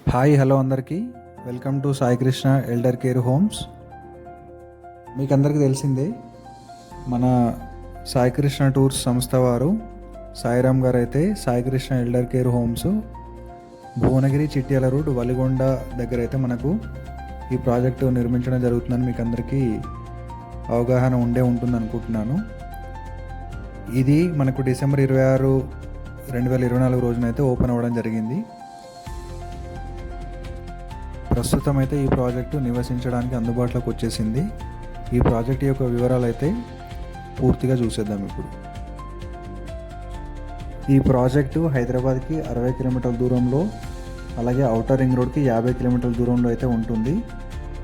Hi hello అందరికీ welcome to Sai Krishna elder care homes. మీకు అందరికీ తెలిసిందే, మన సాయి కృష్ణ టూర్స్ సంస్థ వారు సాయిరామ్ గారు అయితే Sai Krishna elder care homes Bhuvanagiri Chityala road Valigonda దగ్గర అయితే మనకు ఈ ప్రాజెక్టు నిర్మించడం జరుగుతుందని మీకు అందరికీ అవగాహన ఉంటుంది అనుకుంటున్నాను. ఇది మనకు డిసెంబర్ 26, 2024 రోజునైతే ఓపెన్ అవ్వడం జరిగింది. ప్రస్తుతం అయితే ఈ ప్రాజెక్టు నివసించడానికి అందుబాటులోకి వచ్చేసింది. ఈ ప్రాజెక్ట్ యొక్క వివరాలు అయితే పూర్తిగా చూసేద్దాం ఇప్పుడు. ఈ ప్రాజెక్టు హైదరాబాద్కి 60 కిలోమీటర్ల దూరంలో, అలాగే ఔటర్ రింగ్ రోడ్కి 50 కిలోమీటర్ల దూరంలో అయితే ఉంటుంది.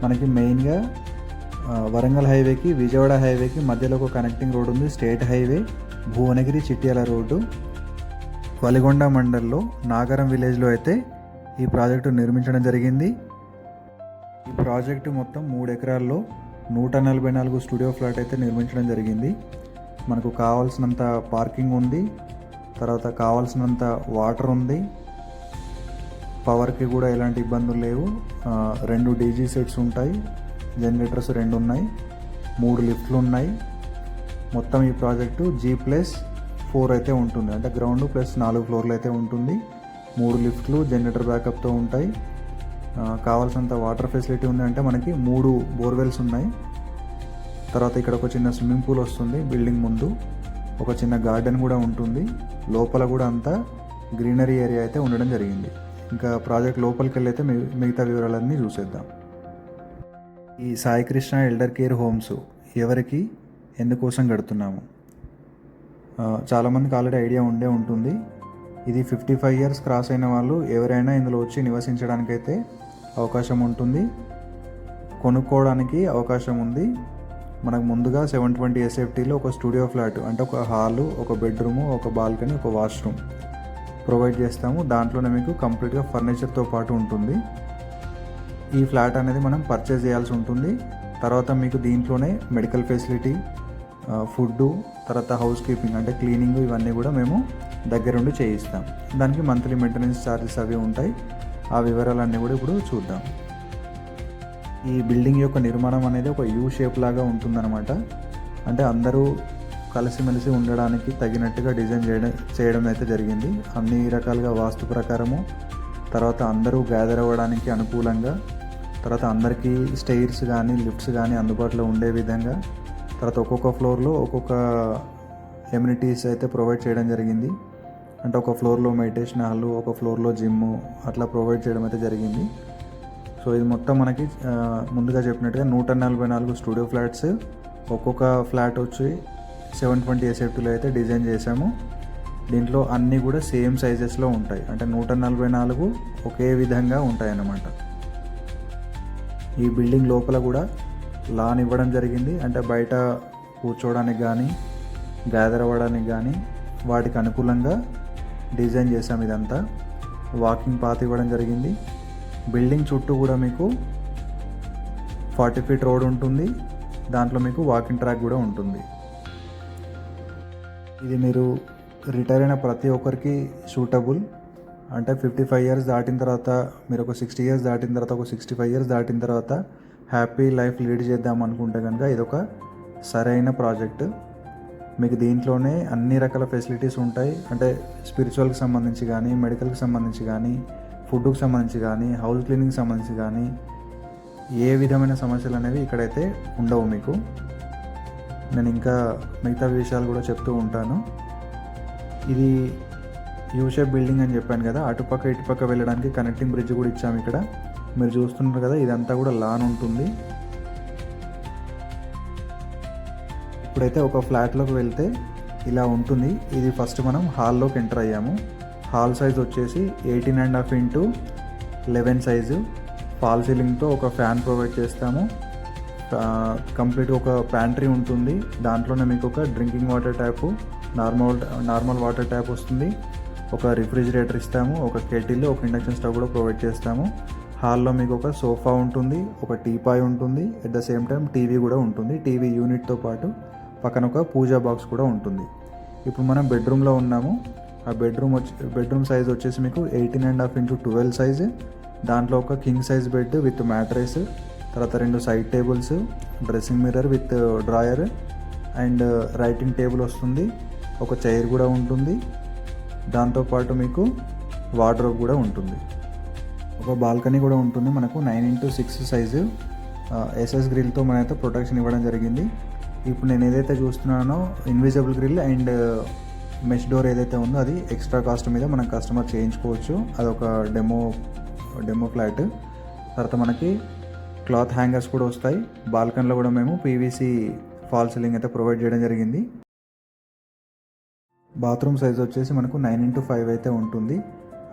మనకి మెయిన్గా వరంగల్ హైవేకి విజయవాడ హైవేకి మధ్యలో ఒక కనెక్టింగ్ రోడ్ ఉంది. State highway Bhuvanagiri Chityala road Valigonda మండల్లో నాగరం విలేజ్లో అయితే ఈ ప్రాజెక్టు నిర్మించడం జరిగింది. ఈ ప్రాజెక్టు మొత్తం 3 ఎకరాల్లో 144 స్టూడియో ఫ్లాట్ అయితే నిర్మించడం జరిగింది. మనకు కావాల్సినంత పార్కింగ్ ఉంది, తర్వాత కావాల్సినంత వాటర్ ఉంది, పవర్కి కూడా ఎలాంటి ఇబ్బందులు లేవు. 2 డీజీ సెట్స్ ఉంటాయి, జనరేటర్స్ 2 ఉన్నాయి, 3 లిఫ్ట్లు ఉన్నాయి. మొత్తం ఈ ప్రాజెక్టు G+4 అయితే ఉంటుంది, అంటే గ్రౌండ్ ప్లస్ 4 ఫ్లోర్లు అయితే ఉంటుంది. 3 లిఫ్ట్లు జనరేటర్ బ్యాకప్తో ఉంటాయి. కావాల్సినంత వాటర్ ఫెసిలిటీ ఉంది, అంటే మనకి 3 బోర్వెల్స్ ఉన్నాయి. తర్వాత ఇక్కడ ఒక చిన్న స్విమ్మింగ్ పూల్ వస్తుంది. బిల్డింగ్ ముందు ఒక చిన్న గార్డెన్ కూడా ఉంటుంది. లోపల కూడా అంతా గ్రీనరీ ఏరియా అయితే ఉండడం జరిగింది. ఇంకా ప్రాజెక్ట్ లోపలికి వెళ్ళి అయితే మిగతా వివరాలన్నీ చూసేద్దాం. ఈ Sai Krishna elder care homes ఎవరికి ఎందుకోసం కడుతున్నాము, చాలామందికి ఆల్రెడీ ఐడియా ఉంటుంది. ఇది 55 ఇయర్స్ క్రాస్ అయిన వాళ్ళు ఎవరైనా ఇందులో వచ్చి నివసించడానికైతే అవకాశం ఉంటుంది, కొనుక్కోవడానికి అవకాశం ఉంది. మనకు ముందుగా 720 SFTలో ఒక స్టూడియో ఫ్లాట్, అంటే ఒక హాలు, ఒక బెడ్రూము, ఒక బాల్కనీ, ఒక వాష్రూమ్ ప్రొవైడ్ చేస్తాము. దాంట్లోనే మీకు కంప్లీట్గా ఫర్నిచర్తో పాటు ఉంటుంది. ఈ ఫ్లాట్ అనేది మనం పర్చేజ్ చేయాల్సి ఉంటుంది. తర్వాత మీకు దీంట్లోనే మెడికల్ ఫెసిలిటీ, ఫుడ్డు, తర్వాత హౌస్ కీపింగ్ అంటే క్లీనింగ్, ఇవన్నీ కూడా మేము దగ్గరుండి చేయిస్తాం. దానికి మంత్లీ మెయింటెనెన్స్ ఛార్జెస్ అవి ఉంటాయి. ఆ వివరాలన్నీ కూడా ఇప్పుడు చూద్దాం. ఈ బిల్డింగ్ యొక్క నిర్మాణం అనేది ఒక యూ షేప్ లాగా ఉంటుందన్నమాట. అంటే అందరూ కలిసిమెలిసి ఉండడానికి తగినట్టుగా డిజైన్ చేయడం అయితే జరిగింది. అన్ని రకాలుగా వాస్తు ప్రకారము, తర్వాత అందరూ గ్యాదర్ అవ్వడానికి అనుకూలంగా, తర్వాత అందరికీ స్టెయిర్స్ కానీ లిఫ్ట్స్ కానీ అందుబాటులో ఉండే విధంగా, తర్వాత ఒక్కొక్క ఫ్లోర్లో ఒక్కొక్క ఎమ్యూనిటీస్ అయితే ప్రొవైడ్ చేయడం జరిగింది. అంటే ఒక ఫ్లోర్లో మెడిటేషన్ హాల్, ఒక ఫ్లోర్లో జిమ్, అట్లా ప్రొవైడ్ చేయడం అయితే జరిగింది. సో ఇది మొత్తం మనకి ముందుగా చెప్పినట్టుగా 144 స్టూడియో ఫ్లాట్స్, ఒక్కొక్క ఫ్లాట్ వచ్చి 720 SFTలో అయితే డిజైన్ చేశాము. దీంట్లో అన్నీ కూడా సేమ్ సైజెస్లో ఉంటాయి, అంటే 144 ఒకే విధంగా ఉంటాయి అన్నమాట. ఈ బిల్డింగ్ లోపల కూడా లాన్ ఇవ్వడం జరిగింది, అంటే బయట కూర్చోవడానికి కానీ గ్యాదర్ అవ్వడానికి కానీ వాటికి అనుకూలంగా డిజైన్ చేసాం. ఇదంతా వాకింగ్ పాత్ ఇవ్వడం జరిగింది. బిల్డింగ్ చుట్టూ కూడా మీకు 40 ఫీట్ రోడ్ ఉంటుంది. దాంట్లో మీకు వాకింగ్ ట్రాక్ కూడా ఉంటుంది. ఇది మీరు రిటైర్ అయిన ప్రతి ఒక్కరికి సూటబుల్. అంటే 55 ఇయర్స్ దాటిన తర్వాత, మీరు ఒక 60 ఇయర్స్ దాటిన తర్వాత, ఒక 65 ఇయర్స్ దాటిన తర్వాత హ్యాపీ లైఫ్ లీడ్ చేద్దాం అనుకుంటే కనుక ఇదొక సరైన ప్రాజెక్టు. మీకు దీంట్లోనే అన్ని రకాల ఫెసిలిటీస్ ఉంటాయి. అంటే స్పిరిచువల్కి సంబంధించి కానీ, మెడికల్కి సంబంధించి కానీ, ఫుడ్కి సంబంధించి కానీ, హౌస్ క్లీనింగ్కి సంబంధించి కానీ ఏ విధమైన సమస్యలు అనేవి ఇక్కడైతే ఉండవు మీకు. నేను ఇంకా మిగతా విషయాలు కూడా చెప్తూ ఉంటాను. ఇది యూషేప్ బిల్డింగ్ అని చెప్పాను కదా, అటుపక్క ఇటుపక్క వెళ్ళడానికి కనెక్టింగ్ బ్రిడ్జ్ కూడా ఇచ్చాము. ఇక్కడ మీరు చూస్తున్నారు కదా, ఇదంతా కూడా లాన్ ఉంటుంది. ఇప్పుడైతే ఒక ఫ్లాట్లోకి వెళ్తే ఇలా ఉంటుంది. ఇది ఫస్ట్ మనం హాల్లోకి ఎంటర్ అయ్యాము. హాల్ సైజ్ వచ్చేసి 18.5 ఇంటూ 11 సైజు. ఫాల్ సీలింగ్తో ఒక ఫ్యాన్ ప్రొవైడ్ చేస్తాము. కంప్లీట్గా ఒక ప్యాంట్రీ ఉంటుంది. దాంట్లోనే మీకు ఒక drinking water tap, normal water tap వస్తుంది. ఒక రిఫ్రిజిరేటర్ ఇస్తాము, ఒక కెటిల్, ఒక ఇండక్షన్ స్టవ్ కూడా ప్రొవైడ్ చేస్తాము. హాల్లో మీకు ఒక సోఫా ఉంటుంది, ఒక టీపాయ్ ఉంటుంది, at the same time TV కూడా ఉంటుంది. టీవీ యూనిట్తో పాటు పక్కన ఒక పూజా బాక్స్ కూడా ఉంటుంది. ఇప్పుడు మనం బెడ్రూమ్లో ఉన్నాము. ఆ బెడ్రూమ్ సైజ్ వచ్చేసి మీకు 18.5 ఇంటూ 12 సైజు. దాంట్లో ఒక king size bed with mattress, తర్వాత 2 side tables, dressing mirror with drawer and writing table వస్తుంది. ఒక చైర్ కూడా ఉంటుంది. దాంతోపాటు మీకు వార్డ్రోబ్ కూడా ఉంటుంది. ఒక బాల్కనీ కూడా ఉంటుంది. మనకు 9x6 సైజు ఎస్ఎస్ గ్రిల్తో మనైతే ప్రొటెక్షన్ ఇవ్వడం జరిగింది. ఇప్పుడు నేను ఏదైతే చూస్తున్నానో invisible grill and mesh door ఏదైతే ఉందో అది ఎక్స్ట్రా కాస్ట్ మీద మనం కస్టమర్ చేయించుకోవచ్చు. అదొక డెమో ఫ్లాట్. తర్వాత మనకి క్లాత్ హ్యాంగర్స్ కూడా వస్తాయి. బాల్కనీలో కూడా మేము పీవీసీ ఫాల్ సీలింగ్ అయితే ప్రొవైడ్ చేయడం జరిగింది. బాత్రూమ్ సైజ్ వచ్చేసి మనకు 9x5 అయితే ఉంటుంది.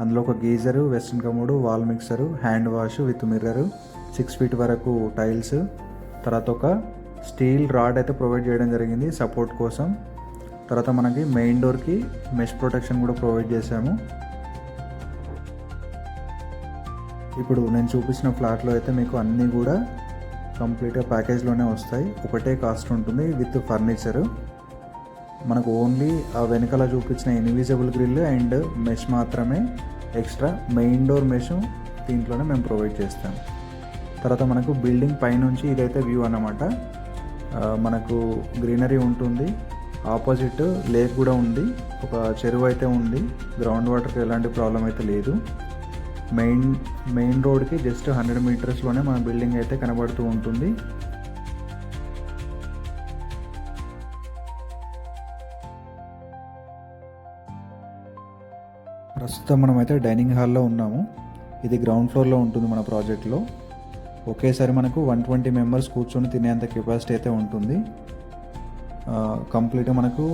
అందులో ఒక geyser, western commode, wall mixer, hand wash with mirror, 6 feet వరకు టైల్స్, తర్వాత ఒక స్టీల్ రాడ్ అయితే ప్రొవైడ్ చేయడం జరిగింది సపోర్ట్ కోసం. తర్వాత మనకి మెయిన్ డోర్కి మెష్ ప్రొటెక్షన్ కూడా ప్రొవైడ్ చేశాము. ఇప్పుడు నేను చూపించిన ఫ్లాట్లో అయితే మీకు అన్నీ కూడా కంప్లీట్గా ప్యాకేజ్లోనే వస్తాయి. ఒకటే కాస్ట్ ఉంటుంది విత్ ఫర్నిచరు. మనకు ఓన్లీ ఆ వెనకాల చూపించిన ఇన్విజిబుల్ గ్రిల్ అండ్ మెష్ మాత్రమే ఎక్స్ట్రా. మెయిన్ డోర్ మెష్ దీంట్లోనే మేము ప్రొవైడ్ చేస్తాం. తర్వాత మనకు బిల్డింగ్ పైనుంచి ఇదైతే వ్యూ అన్నమాట. మనకు గ్రీనరీ ఉంటుంది. ఆపోజిట్ లేక్ కూడా ఉంది. ఒక చెరువు అయితే ఉంది. గ్రౌండ్ వాటర్కి ఎలాంటి ప్రాబ్లం అయితే లేదు. మెయిన్ రోడ్కి జస్ట్ 100 మీటర్స్లోనే మన బిల్డింగ్ అయితే కనబడుతూ ఉంటుంది. ప్రస్తుతం మనమైతే డైనింగ్ హాల్లో ఉన్నాము. ఇది గ్రౌండ్ ఫ్లోర్లో ఉంటుంది మన ప్రాజెక్ట్లో. ఒకేసారి మనకు 120 మెంబర్స్ కూర్చొని తినేంత కెపాసిటీ అయితే ఉంటుంది. కంప్లీట్గా మనకు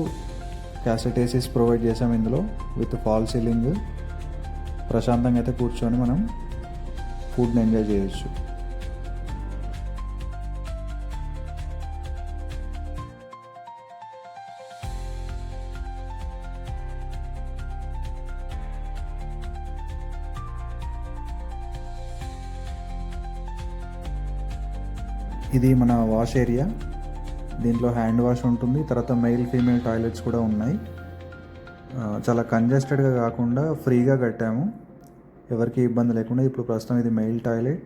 క్యాసెట్ ఏసీస్ ప్రొవైడ్ చేసాం ఇందులో విత్ ఫాల్ సీలింగ్. ప్రశాంతంగా అయితే కూర్చొని మనం ఫుడ్ని ఎంజాయ్ చేయొచ్చు. ఇది మన వాష్ ఏరియా. దీంట్లో హ్యాండ్ వాష్ ఉంటుంది. తర్వాత మెయిల్ ఫీమేల్ టాయిలెట్స్ కూడా ఉన్నాయి. చాలా కంజెస్టెడ్గా కాకుండా ఫ్రీగా కట్టాము, ఎవరికి ఇబ్బంది లేకుండా. ఇప్పుడు ప్రస్తుతం ఇది మెయిల్ టాయిలెట్.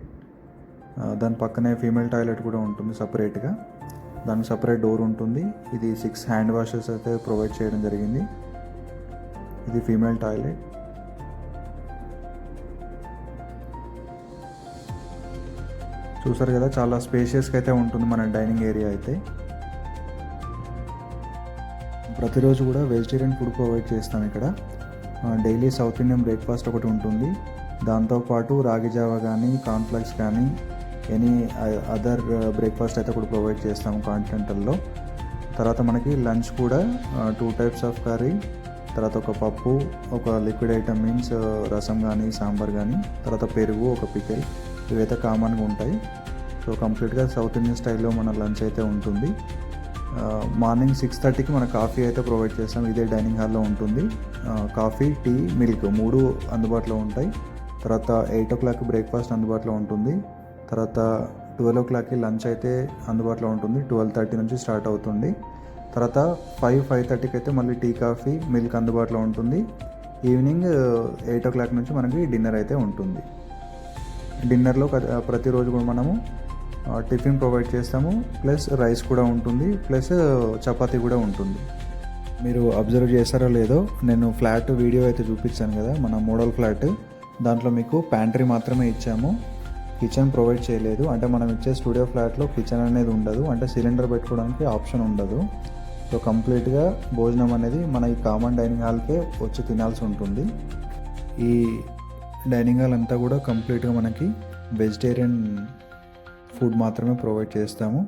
దాని పక్కనే ఫీమేల్ టాయిలెట్ కూడా ఉంటుంది సపరేట్గా. దానికి సపరేట్ డోర్ ఉంటుంది. ఇది 6 హ్యాండ్ వాషెస్ అయితే ప్రొవైడ్ చేయడం జరిగింది. ఇది ఫీమేల్ టాయిలెట్. చూసారు కదా, చాలా స్పేషియస్గా అయితే ఉంటుంది మన డైనింగ్ ఏరియా అయితే. ప్రతిరోజు కూడా వెజిటేరియన్ ఫుడ్ ప్రొవైడ్ చేస్తాం ఇక్కడ. డైలీ సౌత్ ఇండియన్ బ్రేక్ఫాస్ట్ ఒకటి ఉంటుంది. దాంతోపాటు రాగి జావా కానీ, కార్న్ఫ్లెక్స్ కానీ, ఎనీ అదర్ బ్రేక్ఫాస్ట్ అయితే కూడా ప్రొవైడ్ చేస్తాము కాంటినెంటల్లో. తర్వాత మనకి లంచ్ కూడా 2 టైప్స్ ఆఫ్ కర్రీ, తర్వాత ఒక పప్పు, ఒక లిక్విడ్ ఐటమ్ మీన్స్ రసం కానీ, సాంబార్ కానీ, తర్వాత పెరుగు, ఒక పికిల్, ఇవైతే కామన్గా ఉంటాయి. సో కంప్లీట్గా సౌత్ ఇండియన్ స్టైల్లో మన లంచ్ అయితే ఉంటుంది. మార్నింగ్ 6:30కి మన కాఫీ అయితే ప్రొవైడ్ చేస్తాం. ఇదే డైనింగ్ హాల్లో ఉంటుంది. కాఫీ, టీ, మిల్క్ 3 అందుబాటులో ఉంటాయి. తర్వాత 8 o'clock బ్రేక్ఫాస్ట్ అందుబాటులో ఉంటుంది. తర్వాత 12 o'clockకి లంచ్ అయితే అందుబాటులో ఉంటుంది. 12:30 నుంచి స్టార్ట్ అవుతుంది. తర్వాత 5:30కి అయితే మళ్ళీ టీ, కాఫీ, మిల్క్ అందుబాటులో ఉంటుంది. ఈవినింగ్ 8 o'clock నుంచి మనకి డిన్నర్ అయితే ఉంటుంది. డిన్నర్లో ప్రతిరోజు కూడా మనము టిఫిన్ ప్రొవైడ్ చేస్తాము, ప్లస్ రైస్ కూడా ఉంటుంది, ప్లస్ చపాతీ కూడా ఉంటుంది. మీరు అబ్జర్వ్ చేస్తారో లేదో, నేను ఫ్లాట్ వీడియో అయితే చూపించాను కదా, మన మోడల్ ఫ్లాట్. దాంట్లో మీకు ప్యాంట్రీ మాత్రమే ఇచ్చాము, కిచెన్ ప్రొవైడ్ చేయలేదు. అంటే మనం ఇచ్చే స్టూడియో ఫ్లాట్లో కిచెన్ అనేది ఉండదు, అంటే సిలిండర్ పెట్టుకోవడానికి ఆప్షన్ ఉండదు. సో కంప్లీట్గా భోజనం అనేది మన ఈ కామన్ డైనింగ్ హాల్కే వచ్చి తినాల్సి ఉంటుంది. ఈ డైనింగ్ హాల్ అంతా కూడా కంప్లీట్గా మనకి వెజిటేరియన్ ఫుడ్ మాత్రమే ప్రొవైడ్ చేస్తాము.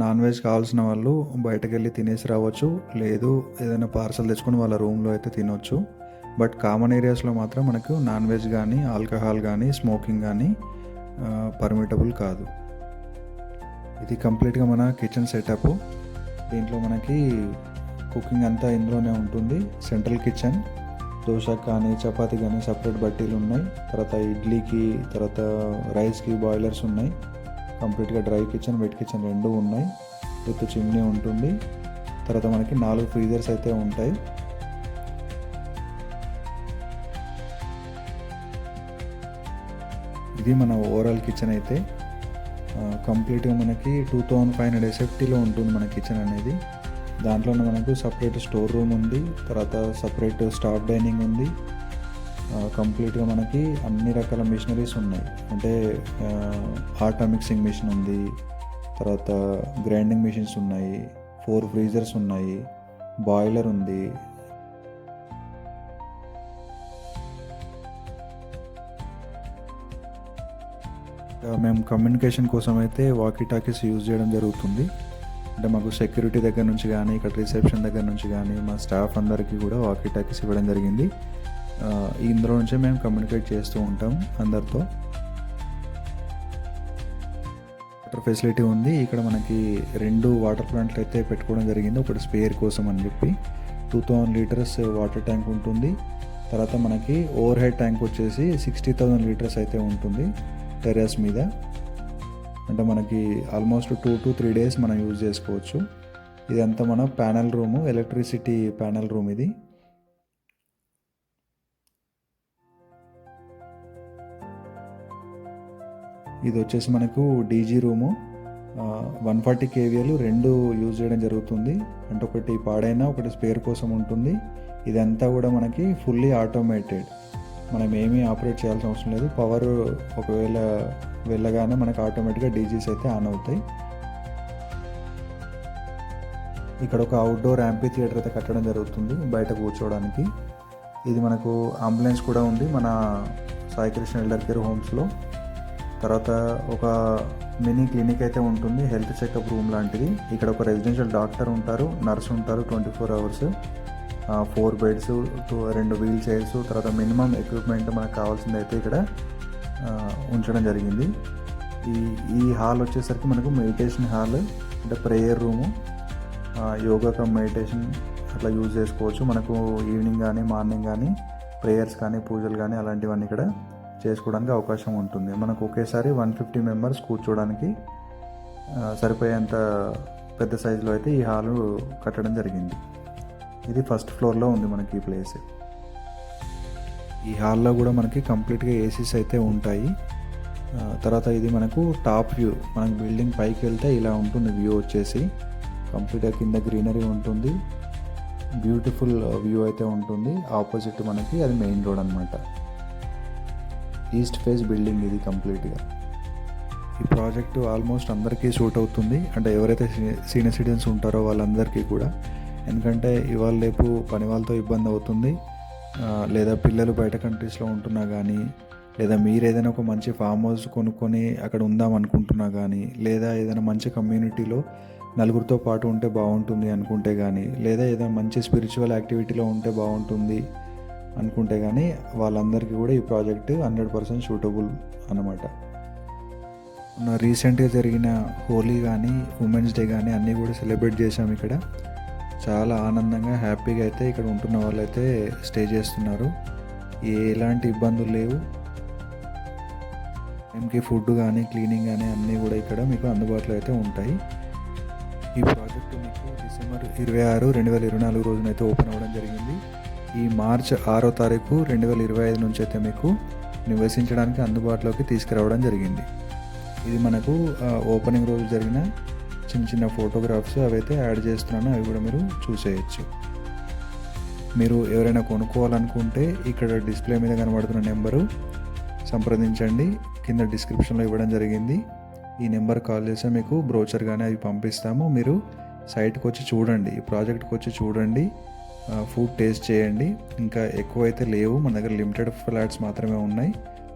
నాన్ వెజ్ కావాల్సిన వాళ్ళు బయటకు వెళ్ళి తినేసి రావచ్చు, లేదు ఏదైనా పార్సల్ తెచ్చుకొని వాళ్ళ రూమ్లో అయితే తినొచ్చు. బట్ కామన్ ఏరియాస్లో మాత్రం మనకు నాన్ వెజ్ కానీ, ఆల్కహాల్ కానీ, స్మోకింగ్ కానీ పర్మిటబుల్ కాదు. ఇది కంప్లీట్గా మన కిచెన్ సెటప్. దీంట్లో మనకి కుకింగ్ అంతా ఇందులోనే ఉంటుంది. సెంట్రల్ కిచెన్, దోశ కానీ, చపాతీ కానీ సపరేట్ బట్టీలు ఉన్నాయి. తర్వాత ఇడ్లీకి, తర్వాత రైస్కి బాయిలర్స్ ఉన్నాయి. కంప్లీట్గా డ్రై కిచెన్, వెట్ కిచెన్ 2 ఉన్నాయి. విత్ చిమ్నీ ఉంటుంది. తర్వాత మనకి 4 ఫ్రీజర్స్ అయితే ఉంటాయి. ఇది మన ఓవరాల్ కిచెన్ అయితే కంప్లీట్గా మనకి 2500 SFTలో ఉంటుంది మన కిచెన్ అనేది. దాంట్లోనే మనకు సపరేట్ స్టోర్ రూమ్ ఉంది, తర్వాత సపరేట్ స్టాఫ్ డైనింగ్ ఉంది. కంప్లీట్గా మనకి అన్ని రకాల మిషనరీస్ ఉన్నాయి. అంటే ఆటా మిక్సింగ్ మిషన్ ఉంది, తర్వాత గ్రైండింగ్ మిషన్స్ ఉన్నాయి, 4 ఫ్రీజర్స్ ఉన్నాయి, బాయిలర్ ఉంది. మేము కమ్యూనికేషన్ కోసం అయితే వాకీ టాకీస్ యూజ్ చేయడం జరుగుతుంది. అంటే మాకు సెక్యూరిటీ దగ్గర నుంచి కానీ, ఇక్కడ రిసెప్షన్ దగ్గర నుంచి కానీ, మా స్టాఫ్ అందరికీ కూడా వాకీ టాకీస్ ఇవ్వడం జరిగింది. ఇందులో నుంచే మేము కమ్యూనికేట్ చేస్తూ ఉంటాం అందరితో. వాటర్ ఫెసిలిటీ ఉంది. ఇక్కడ మనకి 2 వాటర్ ప్లాంట్లు అయితే పెట్టుకోవడం జరిగింది. ఒకటి స్పేర్ కోసం అని చెప్పి 2000 లీటర్స్ వాటర్ ట్యాంక్ ఉంటుంది. తర్వాత మనకి ఓవర్ హెడ్ ట్యాంక్ వచ్చేసి 60,000 లీటర్స్ అయితే ఉంటుంది టెర్రస్ మీద. అంటే మనకి ఆల్మోస్ట్ 2 to 3 days మనం యూజ్ చేసుకోవచ్చు. ఇదంతా మన panel room, electricity panel room ఇది. ఇది వచ్చేసి మనకు డీజీ రూము. 140 kVA 2 యూజ్ చేయడం జరుగుతుంది. అంటే ఒకటి పాడైనా ఒకటి స్పేర్ కోసం ఉంటుంది. ఇదంతా కూడా మనకి ఫుల్లీ ఆటోమేటెడ్. మనం ఏమీ ఆపరేట్ చేయాల్సిన అవసరం లేదు. పవర్ ఒకవేళ వెళ్ళగానే మనకు ఆటోమేటిక్గా డీజీస్ అయితే ఆన్ అవుతాయి. ఇక్కడ ఒక అవుట్డోర్ యాంపీ థియేటర్ అయితే కట్టడం జరుగుతుంది బయట కూర్చోవడానికి. ఇది మనకు అంబులెన్స్ కూడా ఉంది మన సాయి కృష్ణ ఎల్డర్ కేర్ హోమ్స్లో. తర్వాత ఒక మినీ క్లినిక్ అయితే ఉంటుంది, హెల్త్ చెకప్ రూమ్ లాంటిది. ఇక్కడ ఒక రెసిడెన్షియల్ డాక్టర్ ఉంటారు, నర్స్ ఉంటారు 24 hours, 4 బెడ్స్, 2 వీల్ చైర్స్, తర్వాత మినిమం ఎక్విప్మెంట్ మనకు కావాల్సింది అయితే ఇక్కడ ఉంచడం జరిగింది. ఈ హాల్ వచ్చేసరికి మనకు మెడిటేషన్ హాల్, అంటే prayer room, yoga come meditation అట్లా యూజ్ చేసుకోవచ్చు. మనకు ఈవినింగ్ కానీ మార్నింగ్ కానీ ప్రేయర్స్ కానీ పూజలు కానీ అలాంటివన్నీ ఇక్కడ చేసుకోవడానికి అవకాశం ఉంటుంది. మనకు ఒకేసారి 150 members కూర్చోవడానికి సరిపోయేంత పెద్ద సైజులో అయితే ఈ హాలు కట్టడం జరిగింది. ఇది ఫస్ట్ ఫ్లోర్లో ఉంది మనకి ఈ ప్లేస్. ఈ హాల్లో కూడా మనకి కంప్లీట్గా ఏసీస్ అయితే ఉంటాయి. తర్వాత ఇది మనకు టాప్ వ్యూ. మనకు బిల్డింగ్ పైకి వెళ్తే ఇలా ఉంటుంది వ్యూ వచ్చేసి. కంప్లీట్గా కింద గ్రీనరీ ఉంటుంది, బ్యూటిఫుల్ వ్యూ అయితే ఉంటుంది. ఆపోజిట్ మనకి అది మెయిన్ రోడ్ అనమాట. ఈస్ట్ ఫేస్ బిల్డింగ్ ఇది కంప్లీట్గా. ఈ ప్రాజెక్టు ఆల్మోస్ట్ అందరికీ సూట్ అవుతుంది. అంటే ఎవరైతే సీనియర్ సిటిజన్స్ ఉంటారో వాళ్ళందరికీ కూడా. ఎందుకంటే ఇవాళ రేపు పని వాళ్ళతో ఇబ్బంది అవుతుంది, లేదా పిల్లలు బయట కంట్రీస్లో ఉంటున్నా కానీ, లేదా మీరు ఏదైనా ఒక మంచి ఫామ్ హౌస్ కొనుక్కొని అక్కడ ఉందాం అనుకుంటున్నా కానీ, లేదా ఏదైనా మంచి కమ్యూనిటీలో నలుగురితో పాటు ఉంటే బాగుంటుంది అనుకుంటే కానీ, లేదా ఏదైనా మంచి స్పిరిచువల్ యాక్టివిటీలో ఉంటే బాగుంటుంది అనుకుంటే కానీ వాళ్ళందరికీ కూడా ఈ ప్రాజెక్టు 100% సూటబుల్ అన్నమాట. రీసెంట్గా జరిగిన హోలీ కానీ ఉమెన్స్ డే కానీ అన్నీ కూడా సెలబ్రేట్ చేసాం ఇక్కడ. చాలా ఆనందంగా హ్యాపీగా అయితే ఇక్కడ ఉంటున్న వాళ్ళైతే స్టే చేస్తున్నారు. ఎలాంటి ఇబ్బందులు లేవు. టైంకి ఫుడ్ కానీ క్లీనింగ్ కానీ అన్నీ కూడా ఇక్కడ మీకు అందుబాటులో అయితే ఉంటాయి. ఈ ప్రాజెక్టు మీకు డిసెంబర్ 26, 2024 రోజునైతే ఓపెన్ అవ్వడం జరిగింది. ఈ మార్చ్ 6వ తారీఖు 2025 నుంచి అయితే మీకు నివసించడానికి అందుబాటులోకి తీసుకురావడం జరిగింది. ఇది మనకు ఓపెనింగ్ రోజు జరిగిన చిన్న చిన్న ఫోటోగ్రాఫ్స్ అవైతే యాడ్ చేస్తున్నాను, అవి కూడా మీరు చూసేయచ్చు. మీరు ఎవరైనా కొనుక్కోవాలనుకుంటే ఇక్కడ డిస్ప్లే మీద కనబడుతున్న నెంబరు సంప్రదించండి. కింద డిస్క్రిప్షన్లో ఇవ్వడం జరిగింది. ఈ నెంబర్ కాల్ చేస్తే మీకు బ్రోచర్ కానీ అవి పంపిస్తాము. మీరు సైట్కి వచ్చి చూడండి, ఈ ప్రాజెక్ట్కి వచ్చి చూడండి, ఫుడ్ టేస్ట్ చేయండి. ఇంకా ఎక్కువైతే లేవు మన దగ్గర, లిమిటెడ్ ఫ్లాట్స్ మాత్రమే ఉన్నాయి.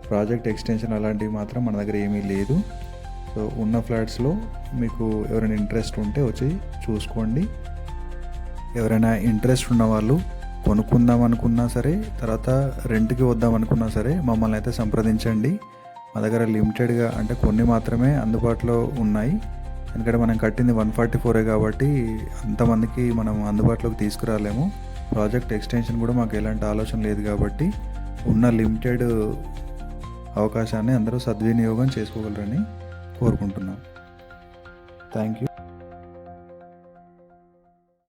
ప్రాజెక్ట్ ఎక్స్టెన్షన్ అలాంటివి మాత్రం మన దగ్గర ఏమీ లేదు. సో ఉన్న ఫ్లాట్స్లో మీకు ఎవరైనా ఇంట్రెస్ట్ ఉంటే వచ్చి చూసుకోండి. ఎవరైనా ఇంట్రెస్ట్ ఉన్న వాళ్ళు కొనుక్కుందాం అనుకున్నా సరే, తర్వాత రెంట్కి వద్దాం అనుకున్నా సరే మమ్మల్ని అయితే సంప్రదించండి. మా దగ్గర లిమిటెడ్గా, అంటే కొన్ని మాత్రమే అందుబాటులో ఉన్నాయి. ఎందుకంటే మనం కట్టింది 144 కాబట్టి అంతమందికి మనం అందుబాటులోకి తీసుకురాలేము. ప్రాజెక్ట్ ఎక్స్టెన్షన్ కూడా మాకు ఎలాంటి ఆలోచన లేదు కాబట్టి ఉన్న లిమిటెడ్ అవకాశాన్ని అందరూ సద్వినియోగం చేసుకోగలరని కోరుకుంటున్నాం. Thank you.